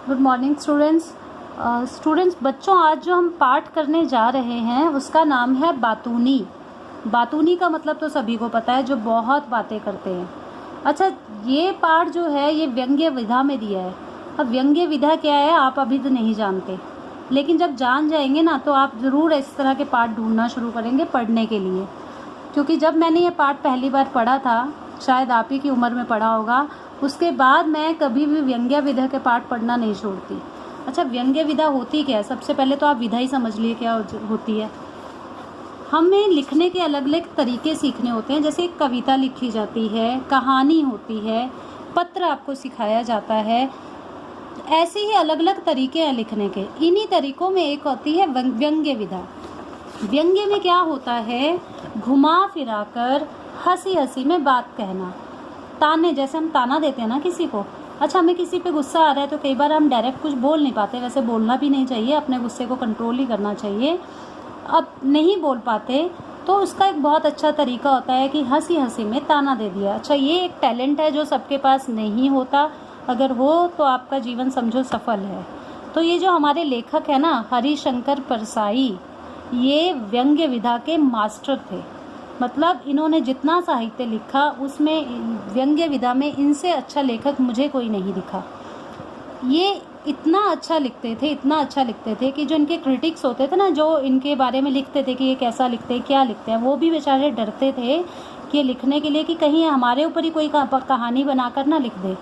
Good morning students. बच्चों, आज जो हम पाठ करने जा रहे हैं उसका नाम है बातूनी। बातूनी का मतलब तो सभी को पता है, जो बहुत बातें करते हैं। अच्छा, ये पाठ जो है ये व्यंग्य विधा में दिया है। अब व्यंग्य विधा क्या है आप अभी तो नहीं जानते, लेकिन जब जान जाएंगे ना तो आप ज़रूर इस तरह के पाठ ढूंढना शुरू करेंगे पढ़ने के लिए। क्योंकि जब मैंने ये पाठ पहली बार पढ़ा था, शायद आप ही की उम्र में पढ़ा होगा, उसके बाद मैं कभी भी व्यंग्य विधा के पाठ पढ़ना नहीं छोड़ती। अच्छा, व्यंग्य विधा होती क्या है? सबसे पहले तो आप विधा ही समझ लिए क्या होती है। हमें लिखने के अलग अलग तरीके सीखने होते हैं। जैसे एक कविता लिखी जाती है, कहानी होती है, पत्र आपको सिखाया जाता है, ऐसे ही अलग अलग तरीके हैं लिखने के। इन्हीं तरीकों में एक होती है व्यंग्य विधा। व्यंग्य में क्या होता है? घुमा फिरा कर हंसी हंसी में बात कहना। ताने, जैसे हम ताना देते हैं ना किसी को। अच्छा, हमें किसी पे गुस्सा आ रहा है तो कई बार हम डायरेक्ट कुछ बोल नहीं पाते। वैसे बोलना भी नहीं चाहिए, अपने गुस्से को कंट्रोल ही करना चाहिए। अब नहीं बोल पाते तो उसका एक बहुत अच्छा तरीका होता है कि हंसी हंसी में ताना दे दिया। अच्छा, ये एक टैलेंट है जो सबके पास नहीं होता। अगर हो तो आपका जीवन समझो सफल है। तो ये जो हमारे लेखक है ना, हरिशंकर परसाई, ये व्यंग्य विधा के मास्टर थे। मतलब इन्होंने जितना साहित्य लिखा उसमें व्यंग्य विधा में इनसे अच्छा लेखक मुझे कोई नहीं दिखा। ये इतना अच्छा लिखते थे, इतना अच्छा लिखते थे कि जो इनके क्रिटिक्स होते थे ना, जो इनके बारे में लिखते थे कि ये कैसा लिखते हैं, क्या लिखते हैं, वो भी बेचारे डरते थे कि लिखने के लिए कि कहीं हमारे ऊपर ही कोई कहानी बनाकर ना लिख दे।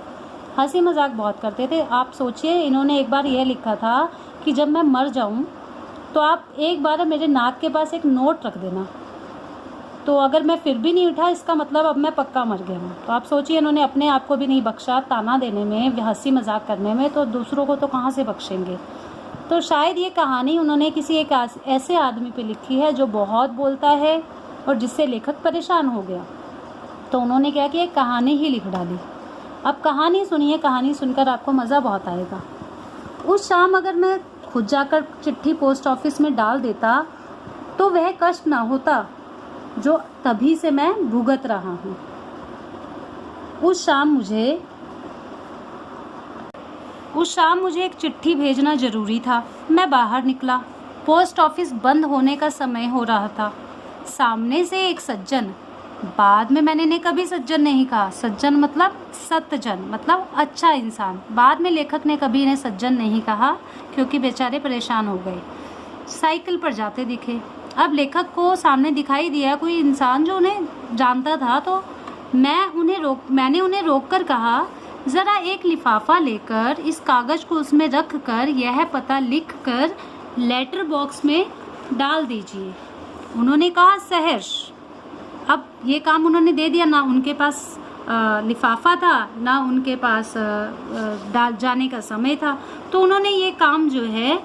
हंसी मजाक बहुत करते थे। आप सोचिए, इन्होंने एक बार यह लिखा था कि जब मैं मर जाऊं तो आप एक बार मेरे नाक के पास एक नोट रख देना, तो अगर मैं फिर भी नहीं उठा इसका मतलब अब मैं पक्का मर गया हूँ। तो आप सोचिए, इन्होंने अपने आप को भी नहीं बख्शा ताना देने में, हंसी मजाक करने में, तो दूसरों को तो कहाँ से बख्शेंगे। तो शायद ये कहानी उन्होंने किसी एक ऐसे आदमी पे लिखी है जो बहुत बोलता है और जिससे लेखक परेशान हो गया। तो उन्होंने क्या किया, एक कहानी ही लिख डाली। अब कहानी सुनिए, कहानी सुनकर आपको मज़ा बहुत आएगा। उस शाम अगर मैं खुद जाकर चिट्ठी पोस्ट ऑफिस में डाल देता तो वह कष्ट ना होता जो तभी से मैं भुगत रहा हूँ। उस शाम मुझे एक चिट्ठी भेजना जरूरी था। मैं बाहर निकला। पोस्ट ऑफिस बंद होने का समय हो रहा था। सामने से एक सज्जन, बाद में मैंने इन्हें कभी सज्जन नहीं कहा। सज्जन मतलब सतजन, मतलब अच्छा इंसान। बाद में लेखक ने कभी इन्हें सज्जन नहीं कहा क्योंकि बेचारे परेशान हो गए। साइकिल पर जाते दिखे। अब लेखक को सामने दिखाई दिया कोई इंसान जो उन्हें जानता था, तो मैंने उन्हें रोककर कहा, ज़रा एक लिफाफा लेकर इस कागज़ को उसमें रख कर यह पता लिख कर लेटर बॉक्स में डाल दीजिए। उन्होंने कहा, सहर्ष। अब ये काम उन्होंने दे दिया। ना उनके पास लिफाफा था, ना उनके पास डाल जाने का समय था, तो उन्होंने ये काम जो है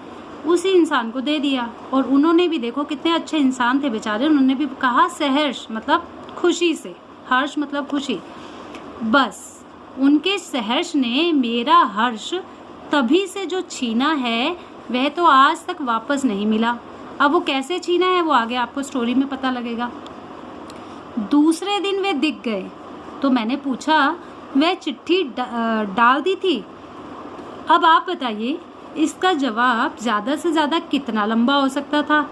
उसी इंसान को दे दिया। और उन्होंने भी, देखो कितने अच्छे इंसान थे बेचारे, उन्होंने भी कहा सहर्ष, मतलब खुशी से। हर्ष मतलब खुशी। बस उनके सहर्ष ने मेरा हर्ष तभी से जो छीना है वह तो आज तक वापस नहीं मिला। अब वो कैसे छीना है वो आगे आपको स्टोरी में पता लगेगा। दूसरे दिन वे दिख गए तो मैंने पूछा, वह चिट्ठी डाल दी थी? अब आप बताइए, इसका जवाब ज़्यादा से ज़्यादा कितना लंबा हो सकता था?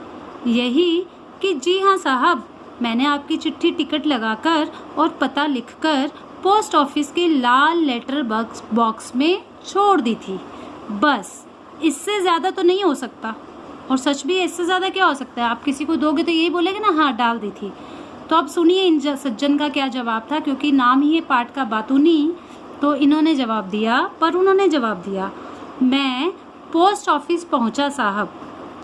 यही कि जी हाँ साहब, मैंने आपकी चिट्ठी टिकट लगाकर और पता लिखकर पोस्ट ऑफिस के लाल लेटर बॉक्स में छोड़ दी थी। बस, इससे ज़्यादा तो नहीं हो सकता। और सच भी इससे ज़्यादा क्या हो सकता है? आप किसी को दोगे तो यही बोलेगे ना, हाँ डाल दी थी। तो अब सुनिए इन सज्जन का क्या जवाब था। क्योंकि नाम ही है पाठ का बातूनी, तो उन्होंने जवाब दिया, मैं पोस्ट ऑफिस पहुंचा साहब,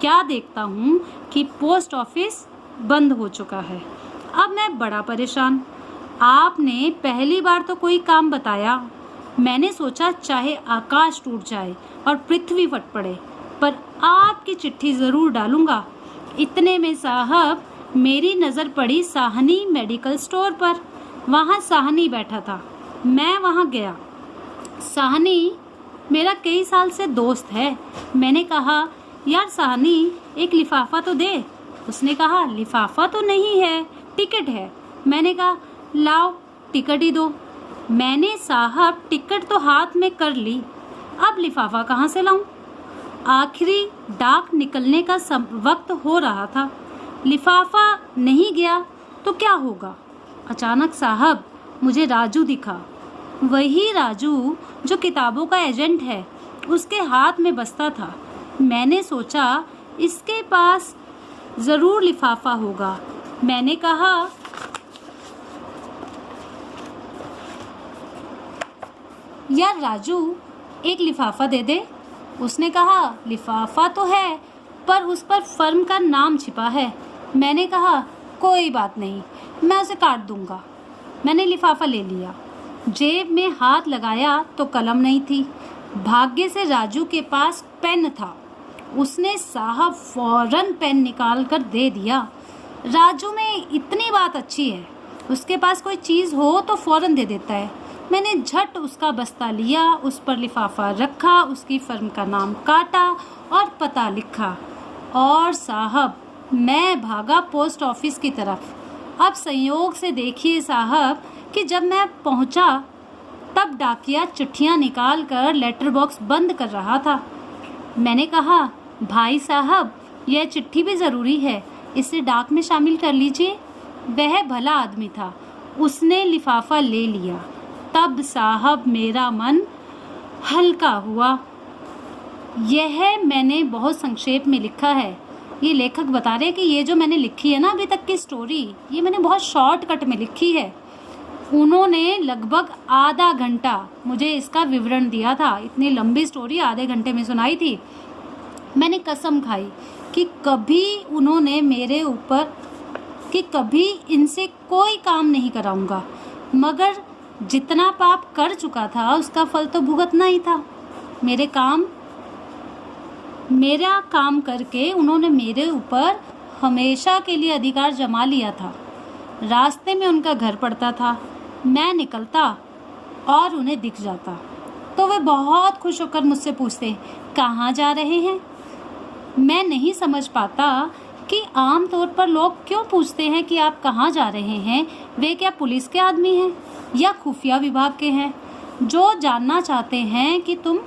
क्या देखता हूं कि पोस्ट ऑफिस बंद हो चुका है। अब मैं बड़ा परेशान। आपने पहली बार तो कोई काम बताया, मैंने सोचा चाहे आकाश टूट जाए और पृथ्वी फट पड़े, पर आपकी चिट्ठी ज़रूर डालूंगा। इतने में साहब मेरी नज़र पड़ी साहनी मेडिकल स्टोर पर। वहाँ साहनी बैठा था। मैं वहाँ गया। साहनी मेरा कई साल से दोस्त है। मैंने कहा, यार साहनी, एक लिफाफा तो दे। उसने कहा, लिफाफा तो नहीं है, टिकट है। मैंने कहा, लाओ टिकट ही दो। मैंने साहब टिकट तो हाथ में कर ली। अब लिफाफा कहाँ से लाऊं? आखिरी डाक निकलने का वक्त हो रहा था। लिफाफा नहीं गया तो क्या होगा? अचानक साहब मुझे राजू दिखा। वही राजू जो किताबों का एजेंट है, उसके हाथ में बस्ता था। मैंने सोचा इसके पास ज़रूर लिफाफा होगा। मैंने कहा, यार राजू, एक लिफाफा दे दे। उसने कहा, लिफाफा तो है पर उस पर फर्म का नाम छिपा है। मैंने कहा, कोई बात नहीं, मैं उसे काट दूंगा। मैंने लिफाफा ले लिया। जेब में हाथ लगाया तो कलम नहीं थी। भाग्य से राजू के पास पेन था। उसने साहब फौरन पेन निकाल कर दे दिया। राजू में इतनी बात अच्छी है, उसके पास कोई चीज़ हो तो फौरन दे देता है। मैंने झट उसका बस्ता लिया, उस पर लिफाफा रखा, उसकी फर्म का नाम काटा और पता लिखा और साहब मैं भागा पोस्ट ऑफिस की तरफ। अब संयोग से देखिए साहब कि जब मैं पहुंचा तब डाकिया चिट्ठियां निकाल कर लेटर बॉक्स बंद कर रहा था। मैंने कहा, भाई साहब, यह चिट्ठी भी ज़रूरी है, इसे डाक में शामिल कर लीजिए। वह भला आदमी था, उसने लिफाफा ले लिया। तब साहब मेरा मन हल्का हुआ। यह मैंने बहुत संक्षेप में लिखा है। ये लेखक बता रहे हैं कि ये जो मैंने लिखी है ना अभी तक की स्टोरी, ये मैंने बहुत शॉर्टकट में लिखी है। उन्होंने लगभग आधा घंटा मुझे इसका विवरण दिया था। इतनी लंबी स्टोरी आधे घंटे में सुनाई थी। मैंने कसम खाई कि कभी उन्होंने मेरे ऊपर कि कभी इनसे कोई काम नहीं कराऊंगा, मगर जितना पाप कर चुका था उसका फल तो भुगतना ही था। मेरा काम करके उन्होंने मेरे ऊपर हमेशा के लिए अधिकार जमा लिया था। रास्ते में उनका घर पड़ता था, मैं निकलता और उन्हें दिख जाता तो वे बहुत खुश होकर मुझसे पूछते, कहाँ जा रहे हैं? मैं नहीं समझ पाता कि आम तौर पर लोग क्यों पूछते हैं कि आप कहाँ जा रहे हैं। वे क्या पुलिस के आदमी हैं या खुफिया विभाग के हैं जो जानना चाहते हैं कि तुम